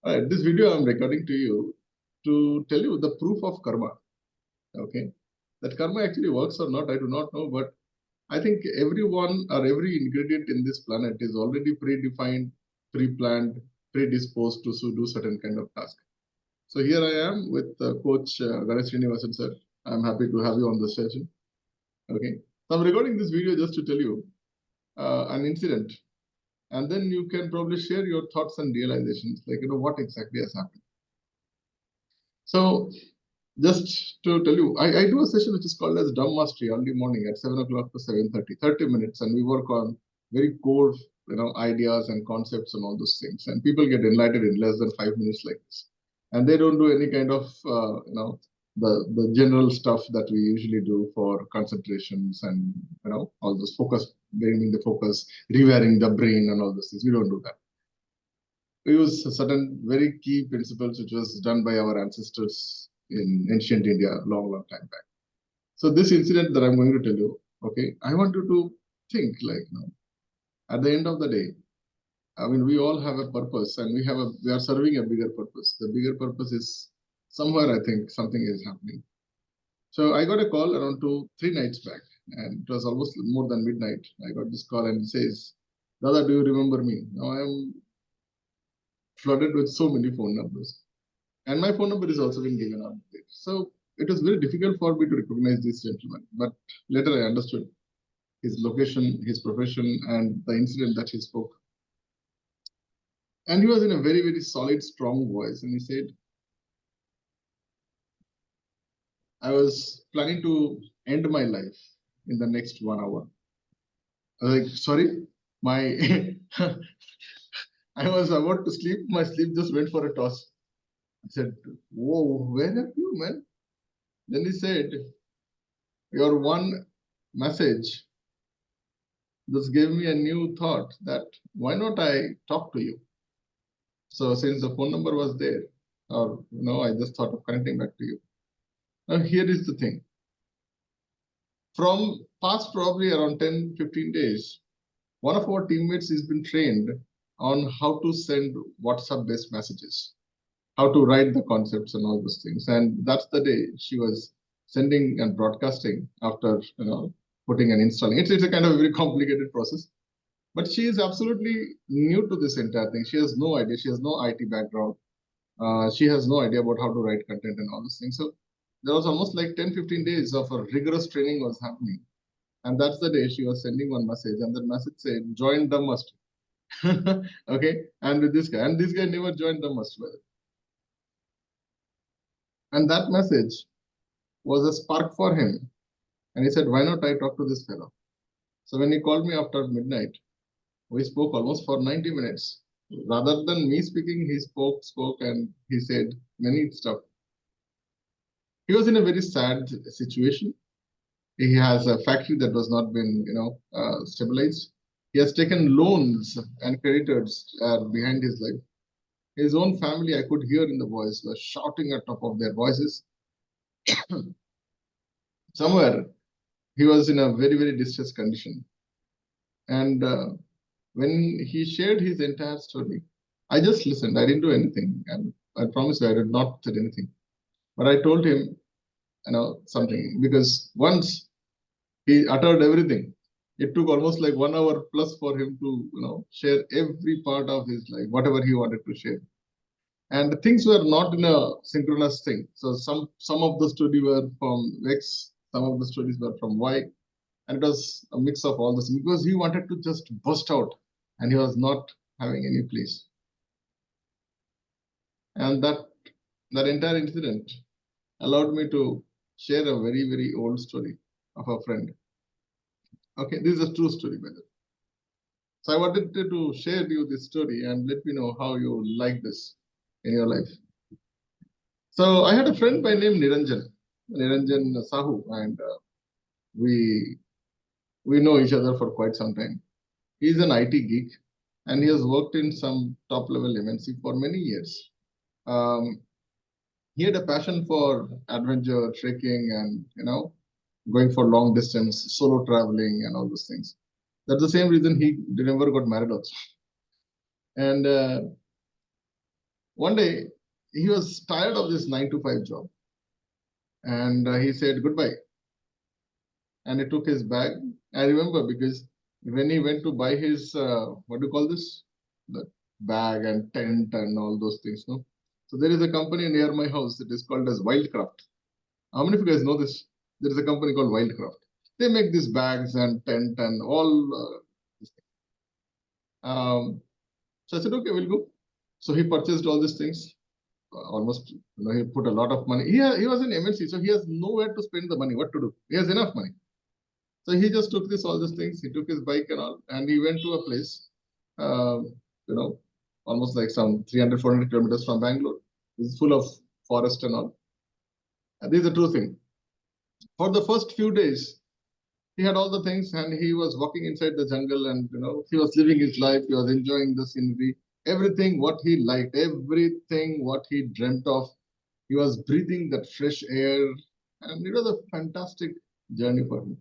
All right, this video I'm recording to you to tell you the proof of karma. Okay, that karma actually works or not, I do not know, but I think everyone or every ingredient in this planet is already predefined, pre-planned, predisposed to do certain kind of task. So here I am with Coach Ganesh Srinivasan sir. I'm happy to have you on the session. Okay, so I'm recording this video just to tell you an incident, and then you can probably share your thoughts and realizations, like what exactly has happened. So just to tell you, I do a session which is called as Dumb Mastery early morning at 7 o'clock to 7:30, 30 minutes, and we work on very core ideas and concepts and all those things. And people get enlightened in less than 5 minutes like this. And they don't do any kind of the general stuff that we usually do for concentrations and all those focus, bringing the focus, rewiring the brain and all those things. We don't do that. We use certain very key principles which was done by our ancestors in ancient India a long, long time back. So this incident that I'm going to tell you, okay, I want you to think like, at the end of the day, I mean, we all have a purpose and we are serving a bigger purpose. The bigger purpose is somewhere, I think something is happening. So I got a call around 3 nights back, and it was almost more than midnight. I got this call and it says, Dada, do you remember me? Now I am flooded with so many phone numbers. And my phone number is also been given out. So it was very difficult for me to recognize this gentleman. But later I understood his location, his profession, and the incident that he spoke. And he was in a very, very solid, strong voice. And he said, I was planning to end my life in the next 1 hour. I was like, sorry, I was about to sleep. My sleep just went for a toss. I said, whoa, where are you, man? Then he said, your one message just gave me a new thought that why not I talk to you? So since the phone number was there, I just thought of connecting back to you. Now here is the thing. From past probably around 10, 15 days, one of our teammates has been trained on how to send WhatsApp-based messages, how to write the concepts and all those things. And that's the day she was sending and broadcasting after, putting and installing. It's a kind of a very complicated process, but she is absolutely new to this entire thing. She has no idea. She has no IT background. She has no idea about how to write content and all those things. So there was almost like 10, 15 days of a rigorous training was happening. And that's the day she was sending one message, and that message said, join the must. Okay, and with this guy, never joined the must. And that message was a spark for him. And he said, why not I talk to this fellow? So when he called me after midnight, we spoke almost for 90 minutes. Rather than me speaking, he spoke, and he said many stuff. He was in a very sad situation. He has a factory that was not been, stabilized. He has taken loans and creditors behind his life. His own family, I could hear in the voice, was shouting at top of their voices. Somewhere, he was in a very, very distressed condition. And when he shared his entire story, I just listened. I didn't do anything. And I promise you, I did not say anything. But I told him, something, because once he uttered everything, it took almost like 1 hour plus for him to, share every part of his life, whatever he wanted to share. And things were not in a synchronous thing. So some of the stories were from X, some of the stories were from Y. And it was a mix of all this because he wanted to just burst out and he was not having any place. And that entire incident allowed me to share a very, very old story of a friend. Okay, this is a true story, by the way. So I wanted to share with you this story and let me know how you like this in your life. So I had a friend by name Niranjan Sahu, and we know each other for quite some time. He's an IT geek, and he has worked in some top-level MNC for many years. He had a passion for adventure, trekking, and going for long distance, solo traveling, and all those things. That's the same reason he never got married also. And One day, he was tired of this 9 to 5 job, and he said goodbye. And he took his bag. I remember because when he went to buy his what do you call this? The bag and tent and all those things, no? So there is a company near my house. It is called as Wildcraft. How many of you guys know this? There is a company called Wildcraft. They make these bags and tent and all. This thing. So I said, okay, we'll go. So he purchased all these things. Almost, he put a lot of money. He was in MNC, so he has nowhere to spend the money. What to do? He has enough money. So he just took all these things. He took his bike and all, and he went to a place, uh, almost like some 300, 400 kilometers from Bangalore. It's full of forest and all. And this is the true thing. For the first few days, he had all the things, and he was walking inside the jungle, and he was living his life. He was enjoying the scenery, everything what he liked, everything what he dreamt of. He was breathing that fresh air, and it was a fantastic journey for him.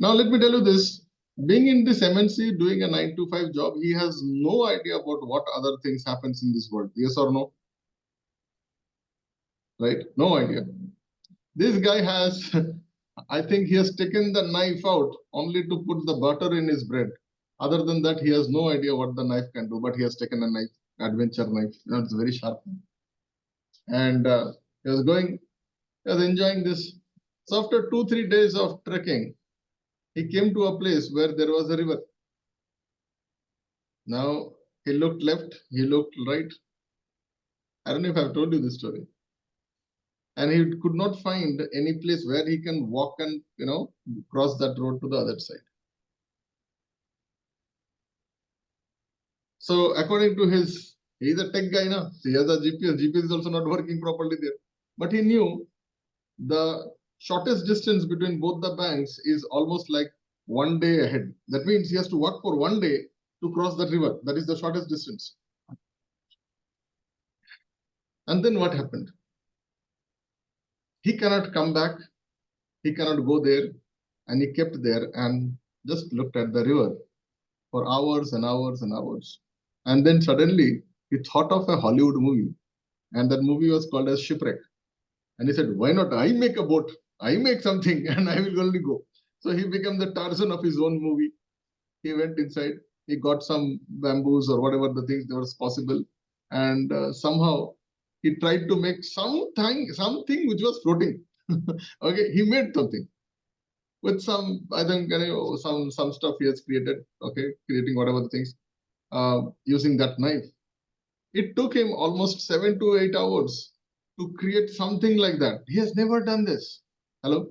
Now, let me tell you this. Being in this MNC, doing a 9 to 5 job, he has no idea about what other things happens in this world. Yes or no? Right? No idea. This guy has, I think he has taken the knife out only to put the butter in his bread. Other than that, he has no idea what the knife can do, but he has taken a knife, adventure knife. It's very sharp. And he was enjoying this. So after 2, 3 days of trekking, he came to a place where there was a river. Now he looked left, he looked right. I don't know if I've told you this story. And he could not find any place where he can walk and cross that road to the other side. So according to he's a tech guy now. He has a GPS. GPS is also not working properly there. But he knew the shortest distance between both the banks is almost like 1 day ahead. That means he has to walk for 1 day to cross that river. That is the shortest distance. And then what happened? He cannot come back. He cannot go there. And he kept there and just looked at the river for hours and hours and hours. And then suddenly he thought of a Hollywood movie. And that movie was called as Shipwreck. And he said, why not I make a boat? I make something and I will only go. So he became the Tarzan of his own movie. He went inside. He got some bamboos or whatever the things that was possible. And somehow he tried to make something which was floating. Okay, he made something with some, I think, some stuff he has created. Okay, creating whatever the things using that knife. It took him almost 7 to 8 hours to create something like that. He has never done this. Hello?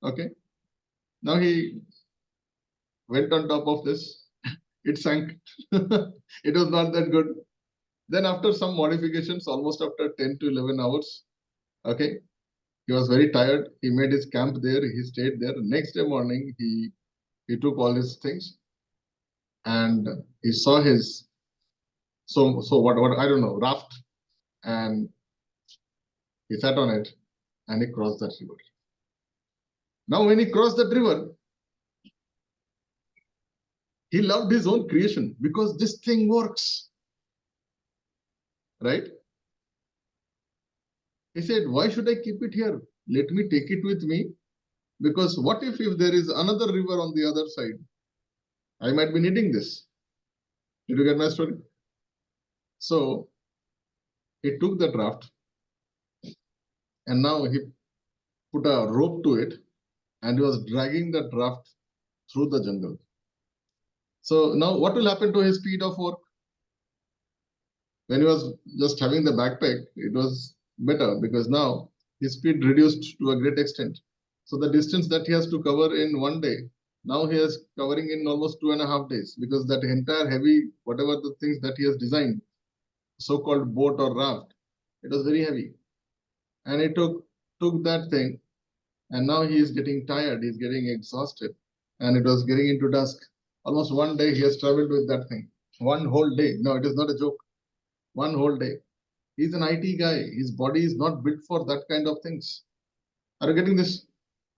Okay. Now he went on top of this. It sank. It was not that good. Then after some modifications, almost after 10 to 11 hours, okay, he was very tired. He made his camp there. He stayed there. Next day morning, he took all his things and he saw his what I don't know, raft, and he sat on it and he crossed that river. Now, when he crossed that river, he loved his own creation because this thing works, right? He said, why should I keep it here? Let me take it with me, because what if there is another river on the other side? I might be needing this. Did you get my story? So he took the draft and now he put a rope to it and he was dragging the draft through the jungle. So now what will happen to his speed of work? When he was just having the backpack, it was better because now his speed reduced to a great extent. So the distance that he has to cover in 1 day, now he is covering in almost 2.5 days, because that entire heavy, whatever the things that he has designed, so-called boat or raft, it was very heavy. And he took that thing, and now he is getting tired, he's getting exhausted, and it was getting into dusk. Almost 1 day he has traveled with that thing. One whole day. No, it is not a joke. One whole day. He's an IT guy. His body is not built for that kind of things. Are you getting this?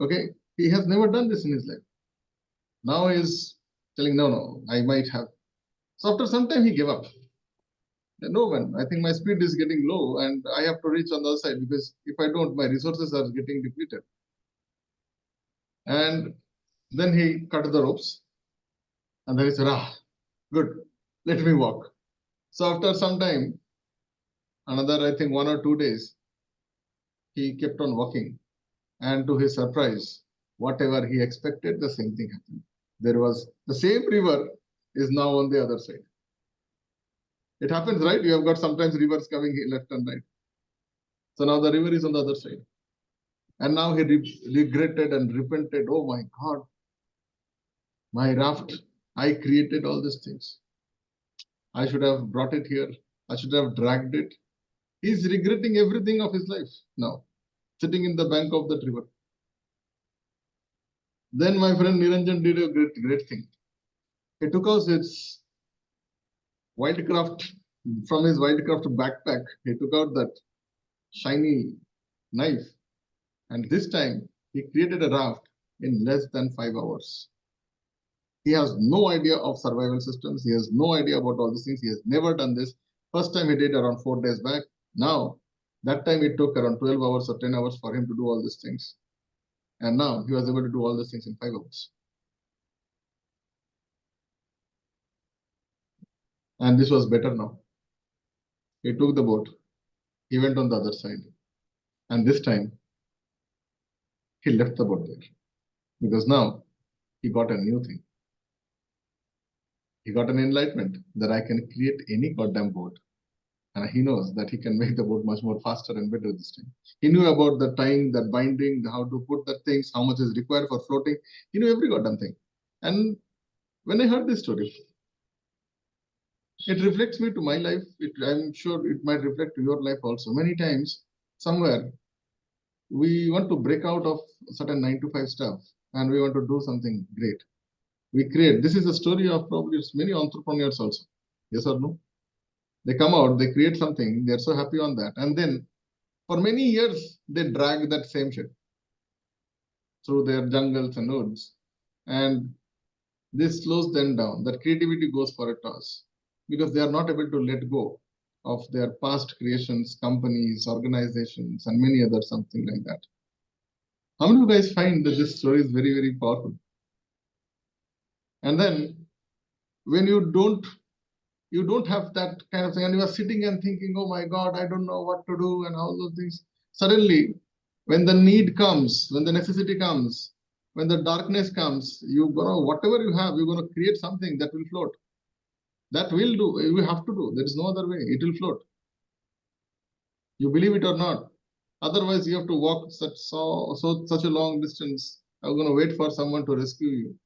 Okay. He has never done this in his life. Now he's telling, no, I might have. So after some time, he gave up. No, man, I think my speed is getting low and I have to reach on the other side, because if I don't, my resources are getting depleted. And then he cut the ropes and then he said, good, let me walk. So after some time, another, I think 1 or 2 days, he kept on walking. And to his surprise, whatever he expected, the same thing happened. There was the same river is now on the other side. It happens, right? You have got sometimes rivers coming left and right. So now the river is on the other side. And now he regretted and repented. Oh my God, my raft, I created all these things. I should have brought it here. I should have dragged it. He's regretting everything of his life now, sitting in the bank of that river. Then my friend Niranjan did a great thing. He took out his wildcraft, from his wildcraft backpack. He took out that shiny knife, and this time he created a raft in less than 5 hours. He has no idea of survival systems. He has no idea about all these things. He has never done this. First time he did around 4 days back. Now, that time it took around 12 hours or 10 hours for him to do all these things. And now he was able to do all these things in 5 hours. And this was better now. He took the boat. He went on the other side. And this time, he left the boat there. Because now, he got a new thing. He got an enlightenment that I can create any goddamn boat. And he knows that he can make the boat much more faster and better this time. He knew about the tying, that binding, how to put the things, how much is required for floating. He knew every goddamn thing. And when I heard this story, it reflects me to my life. I'm sure it might reflect to your life also. Many times, somewhere, we want to break out of certain 9 to 5 stuff and we want to do something great. We create. This is a story of probably many entrepreneurs also. Yes or no? They come out, they create something, they're so happy on that. And then for many years, they drag that same shit through their jungles and woods. And this slows them down. That creativity goes for a toss because they are not able to let go of their past creations, companies, organizations, and many other something like that. How many of you guys find that this story is very, very powerful? And then when you don't have that kind of thing, and you are sitting and thinking, oh my God, I don't know what to do, and all those things. Suddenly, when the need comes, when the necessity comes, when the darkness comes, whatever you have, you're gonna create something that will float. That will do. You have to do. There is no other way. It will float. You believe it or not. Otherwise, you have to walk such a long distance. I'm gonna wait for someone to rescue you.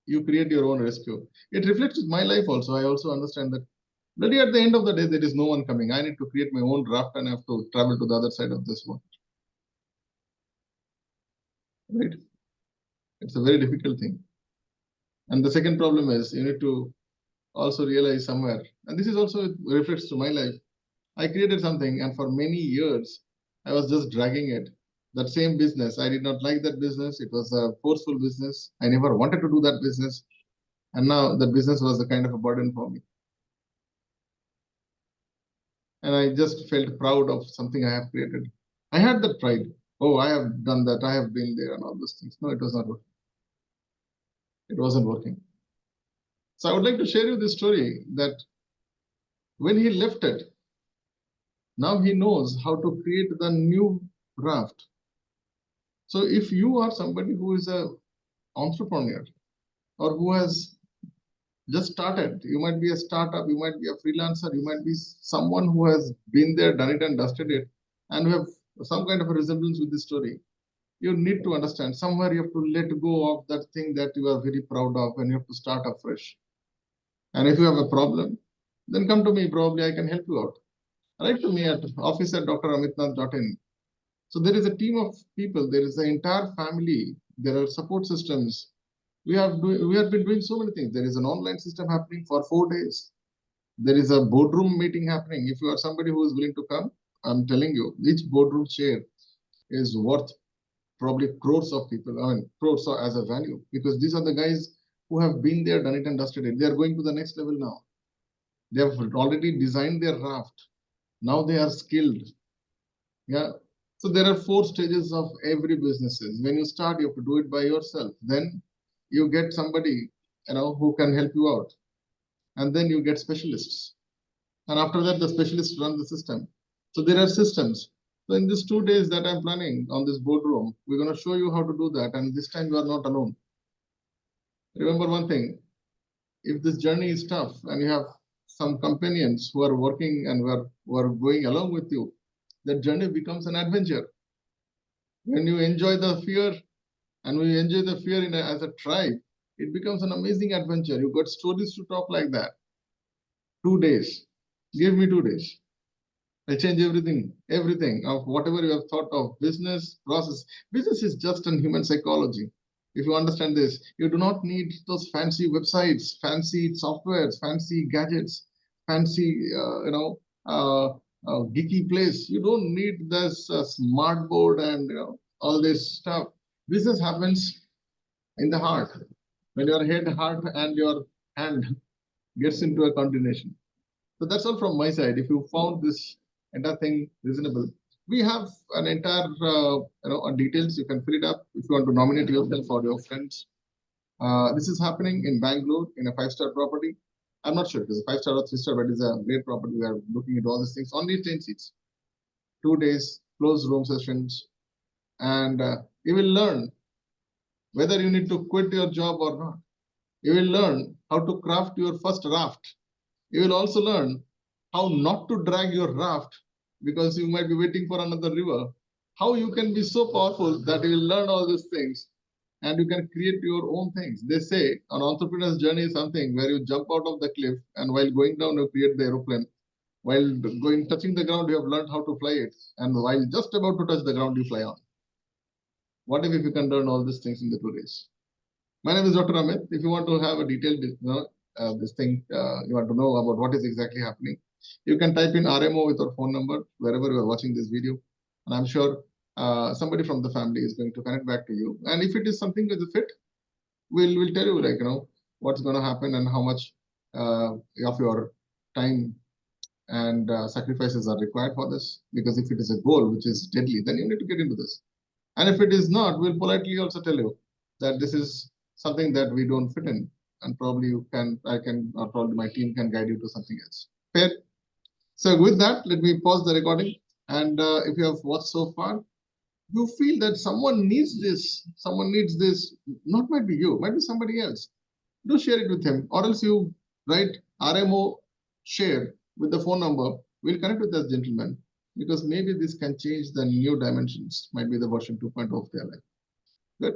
You create your own rescue. It reflects my life also. I also understand that bloody at the end of the day, there is no one coming. I need to create my own raft and I have to travel to the other side of this one. Right? It's a very difficult thing. And the second problem is you need to also realize somewhere, and this is also reflects to my life. I created something, and for many years, I was just dragging it. That same business, I did not like that business. It was a forceful business. I never wanted to do that business. And now the business was a kind of a burden for me. And I just felt proud of something I have created. I had that pride. Oh, I have done that. I have been there and all those things. No, it was not working. It wasn't working. So I would like to share you this story that when he left it, now he knows how to create the new raft. So if you are somebody who is an entrepreneur or who has just started, you might be a startup, you might be a freelancer, you might be someone who has been there, done it and dusted it, and you have some kind of a resemblance with this story. You need to understand somewhere you have to let go of that thing that you are very proud of and you have to start afresh. And if you have a problem, then come to me, probably I can help you out. Write to me at office@dramitnath.in. So there is a team of people, there is an entire family, there are support systems. We have been doing so many things. There is an online system happening for 4 days. There is a boardroom meeting happening. If you are somebody who is willing to come, I'm telling you, each boardroom chair is worth probably crores of people, crores as a value, because these are the guys who have been there, done it and dusted it. They are going to the next level now. They have already designed their raft. Now they are skilled. Yeah. So there are 4 stages of every businesses. When you start, you have to do it by yourself. Then you get somebody, who can help you out. And then you get specialists. And after that, the specialists run the system. So there are systems. So in these 2 days that I'm planning on this boardroom, we're going to show you how to do that. And this time you are not alone. Remember one thing, if this journey is tough and you have some companions who are working and who are going along with you, that journey becomes an adventure. When you enjoy the fear and we enjoy the fear as a tribe, it becomes an amazing adventure. You got stories to talk like that. 2 days. Give me 2 days. I change everything of whatever you have thought of business process. Business is just in human psychology. If you understand this, you do not need those fancy websites, fancy softwares, fancy gadgets, fancy, geeky place. You don't need this smart board and all this stuff. Business happens in the heart when your heart, and your hand gets into a continuation. So that's all from my side. If you found this entire thing reasonable, we have an entire details. You can fill it up if you want to nominate yourself or your friends. This is happening in Bangalore in a 5-star property. I'm not sure if it's a 5-star or 3-star, but it's a great property. We are looking at all these things. Only 10 seats, 2 days, closed room sessions, and you will learn whether you need to quit your job or not. You will learn how to craft your first raft. You will also learn how not to drag your raft because you might be waiting for another river. How you can be so powerful that you will learn all these things and you can create your own things. They say an entrepreneur's journey is something where you jump out of the cliff and while going down, you create the aeroplane. While touching the ground, you have learned how to fly it. And while just about to touch the ground, you fly on. What if you can learn all these things in the 2 days? My name is Dr. Amit. If you want to have a detailed you want to know about what is exactly happening, you can type in RMO with your phone number wherever you are watching this video. And I'm sure somebody from the family is going to connect back to you. And if it is something with a fit, we'll tell you what's going to happen and how much of your time and sacrifices are required for this. Because if it is a goal which is deadly, then you need to get into this. And if it is not, we'll politely also tell you that this is something that we don't fit in. And probably I can, or probably my team can guide you to something else. Fair? So with that, let me pause the recording. And if you have watched so far, you feel that someone needs this, not might be you, might be somebody else. Do share it with him, or else you write RMO share with the phone number. We'll connect with this gentleman because maybe this can change the new dimensions, might be the version 2.0 of their life. Good.